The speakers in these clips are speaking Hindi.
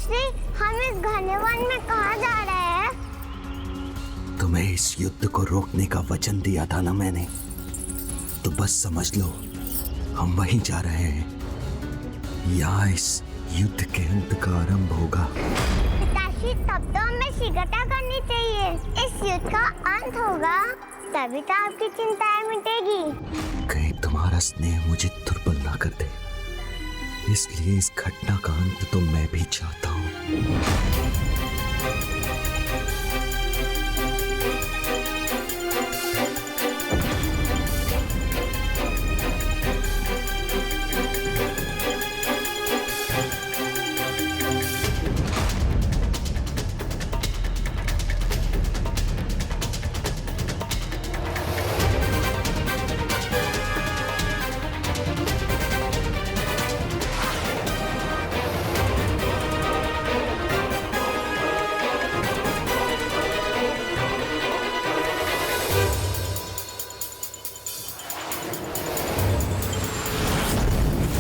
पिताश्री, हम इस घने वन में कहाँ जा रहे हैं? तुम्हें इस युद्ध को रोकने का वचन दिया था ना मैंने, तो बस समझ लो हम वहीं जा रहे हैं। यहाँ इस युद्ध के अंत का आरंभ होगा। पिताश्री, तब तो हमें शीघ्रता करनी चाहिए। इस युद्ध का अंत होगा, तभी तो आपकी चिंताएं मिटेगी। कहीं तुम्हारा स्नेह मुझे दुर्बल ना कर दे, इसलिए इस घटना का अंत तो मैं भी चाहता हूँ।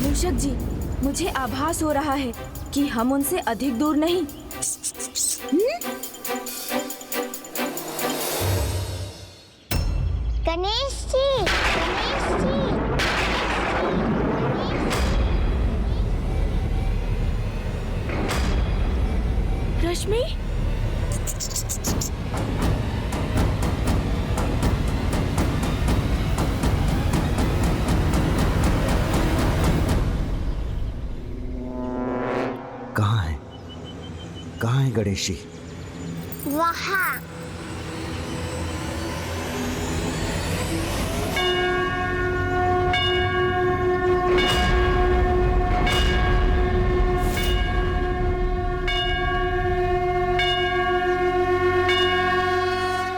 मूषक जी, मुझे आभास हो रहा है कि हम उनसे अधिक दूर नहीं। गणेश जी, गणेश जी। रश्मि, कहाँ है गणेश जी? वहाँ।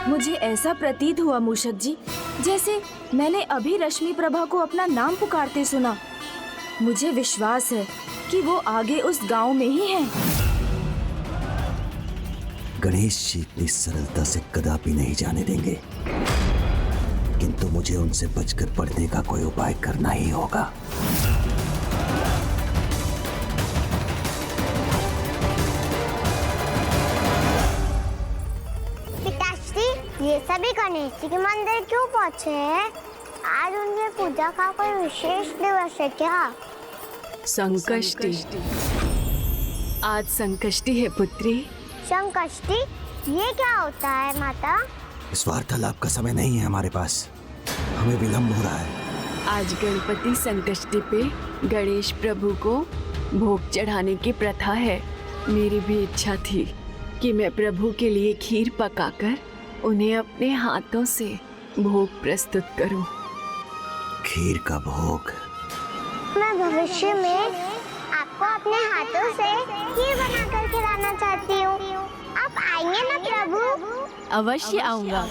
मुझे ऐसा प्रतीत हुआ मूषक जी, जैसे मैंने अभी रश्मि प्रभा को अपना नाम पुकारते सुना। मुझे विश्वास है कि वो आगे उस गांव में ही हैं। गणेश जी इतनी सरलता से कदापि नहीं जाने देंगे, किंतु मुझे उनसे बचकर पढ़ने का कोई उपाय करना ही होगा। पिताश्री, ये सभी गणेश जी के मंदिर क्यों पहुँचे हैं? आज उनकी पूजा का कोई विशेष दिवस है क्या? संकष्टी। आज संकष्टी है पुत्री। संकष्टी, ये क्या होता है माता? इस वार्तालाप का समय नहीं है हमारे पास, हमें विलंब हो रहा है। आज गणपति संकष्टी पे गणेश प्रभु को भोग चढ़ाने की प्रथा है। मेरी भी इच्छा थी कि मैं प्रभु के लिए खीर पकाकर उन्हें अपने हाथों से भोग प्रस्तुत करूं। खीर का भोग? मैं भविष्य में आपको अपने हाथों से खीर बनाकर खिलाना चाहती हूँ। आप आएंगे ना प्रभु? अवश्य आऊंगा।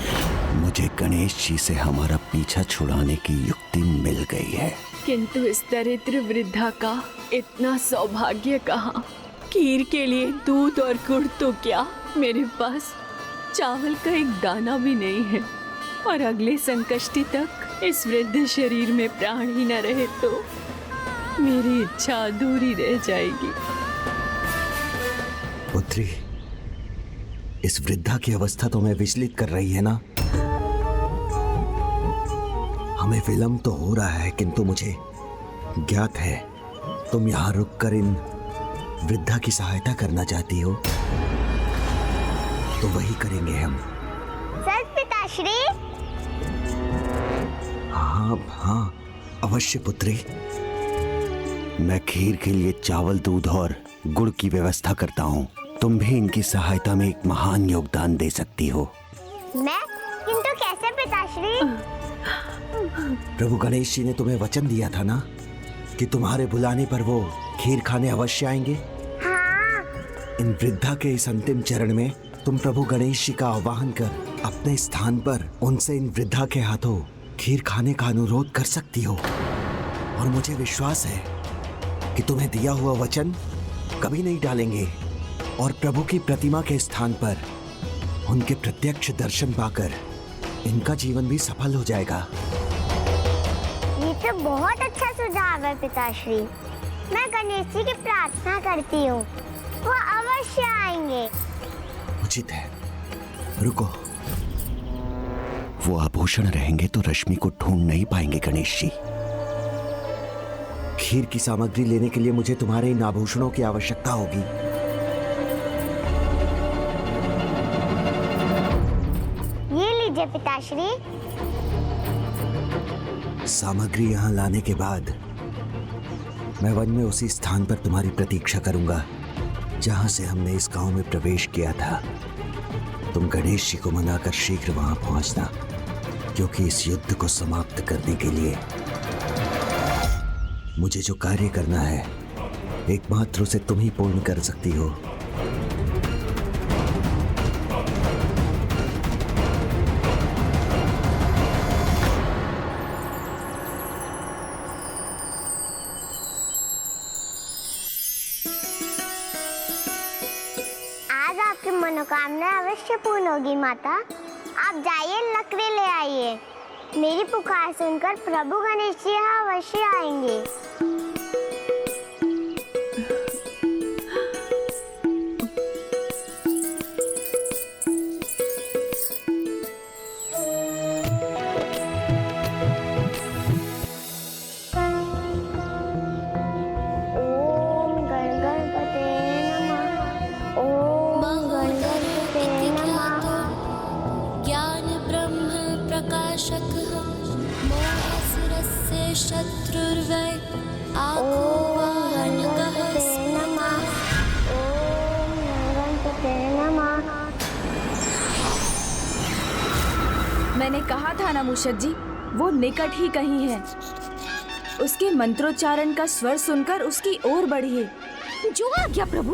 मुझे गणेश जी से हमारा पीछा छुड़ाने की युक्ति मिल गई है, किंतु इस दरिद्र वृद्धा का इतना सौभाग्य कहाँ। खीर के लिए दूध और गुड़ तो क्या, मेरे पास चावल का एक दाना भी नहीं है। और अगले संकष्टी तक इस वृद्ध शरीर में प्राण ही न रहे तो मेरी इच्छा अधूरी रह जाएगी। पुत्री, इस वृद्धा की अवस्था तुम्हें विचलित कर रही है ना? हमें विलंब तो हो रहा है, किंतु मुझे ज्ञात है तुम यहाँ रुककर इन वृद्धा की सहायता करना चाहती हो, तो वही करेंगे हम। सच पिताश्री? हाँ हाँ, अवश्य पुत्री। मैं खीर के लिए चावल, दूध और गुड़ की व्यवस्था करता हूँ। तुम भी इनकी सहायता में एक महान योगदान दे सकती हो। मैं? किंतु कैसे पिताश्री? प्रभु गणेश जी ने तुम्हें वचन दिया था ना कि तुम्हारे बुलाने पर वो खीर खाने अवश्य आएंगे। हाँ। इन वृद्धा के इस अंतिम चरण में तुम प्रभु गणेश जी का आह्वान कर अपने स्थान पर उनसे इन वृद्धा के हाथों खीर खाने का अनुरोध कर सकती हो। और मुझे विश्वास है कि तुम्हें दिया हुआ वचन कभी नहीं टालेंगे और प्रभु की प्रतिमा के स्थान पर उनके प्रत्यक्ष दर्शन पाकर इनका जीवन भी सफल हो जाएगा। ये तो बहुत अच्छा सुझाव है पिताश्री। मैं गणेश जी की प्रार्थना करती हूँ, वो अवश्य आएंगे। उचित है, रुको। वो आभूषण रहेंगे तो रश्मि को ढूंढ नहीं पाएंगे गणेश जी। खीर की सामग्री लेने के लिए मुझे तुम्हारे इन आभूषणों की आवश्यकता होगी। ये लीजिए पिताश्री। सामग्री यहाँ लाने के बाद मैं वन में उसी स्थान पर तुम्हारी प्रतीक्षा करूंगा जहां से हमने इस गांव में प्रवेश किया था। तुम गणेश जी को मनाकर शीघ्र वहां पहुंचना, क्योंकि इस युद्ध को समाप्त करने के लिए मुझे जो कार्य करना है एकमात्र उसे तुम ही पूर्ण कर सकती हो। आज आपकी मनोकामना अवश्य पूर्ण होगी माता। आप जाइए, लकड़ी ले आइए। मेरी पुकार सुनकर प्रभु गणेश जी यहाँ अवश्य आएंगे। ओम गण गणपते नमः। ओम गण गणपते नमः। ज्ञान ब्रह्म प्रकाशकः मोहसुरस्य शत्रुर्वै ओम गण आकुवाहनकः गणपते नमः। ओम गण गणपते नमः। मैंने कहा था ना मूषक जी, वो निकट ही कहीं है। उसके मंत्रोच्चारण का स्वर सुनकर उसकी ओर बढ़िए। जो आज्ञा प्रभु।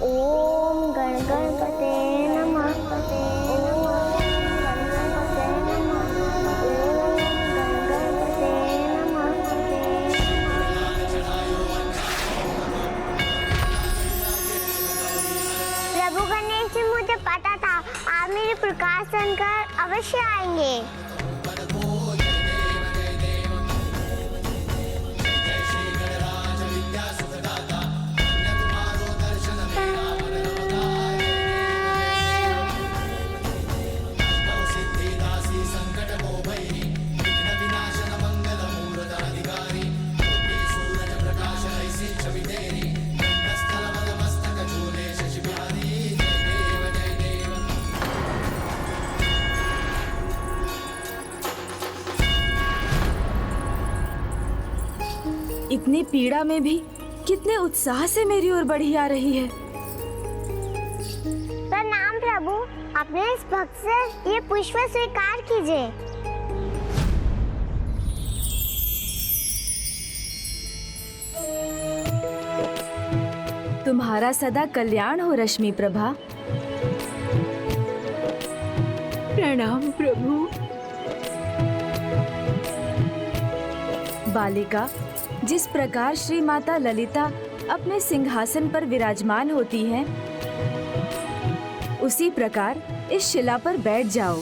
ओम गण गणपते नमः। ओम गण गणपते नमः। ओम गण गणपते नमः। प्रभु गणेश जी, मुझे पता था आप मेरी पुकार सुनकर अवश्य आएंगे। इतनी पीड़ा में भी कितने उत्साह से मेरी ओर बढ़ी आ रही है। प्रणाम प्रभु, अपने इस भक्त से ये पुष्प स्वीकार कीजिए। तुम्हारा सदा कल्याण हो रश्मि प्रभा। प्रणाम प्रभु। बालिका, जिस प्रकार श्री माता ललिता अपने सिंहासन पर विराजमान होती हैं, उसी प्रकार इस शिला पर बैठ जाओ।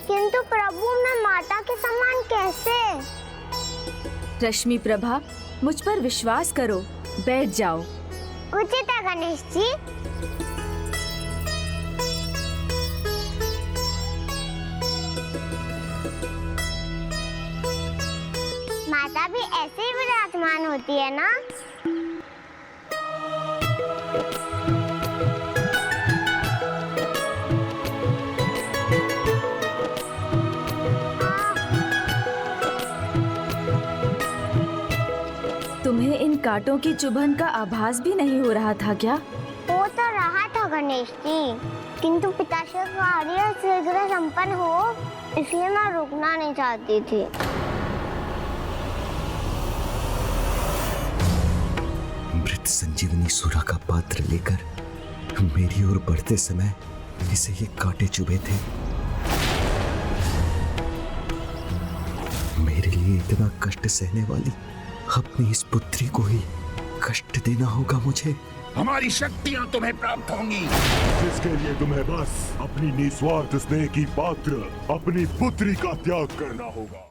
किंतु प्रभु, मैं माता के समान कैसे? रश्मि प्रभा, मुझ पर विश्वास करो, बैठ जाओ। उचित है गणेश जी। माता भी ऐसे ही विराजमान होती है ना? तुम्हें इन कांटों की चुभन का आभास भी नहीं हो रहा था क्या? हो तो रहा था गणेश जी, किंतु पिताश्री का कार्य शीघ्र संपन्न हो, इसलिए मैं रुकना नहीं चाहती थी। मृत संजीवनी सुरा का पात्र लेकर मेरी ओर बढ़ते समय इसे ये कांटे चुभे थे। मेरे लिए इतना कष्ट सहने वाली अपनी इस पुत्री को ही कष्ट देना होगा मुझे। हमारी शक्तियां तुम्हें प्राप्त होंगी, जिसके लिए तुम्हें बस अपनी निस्वार्थ स्नेह की पात्र अपनी पुत्री का त्याग करना होगा।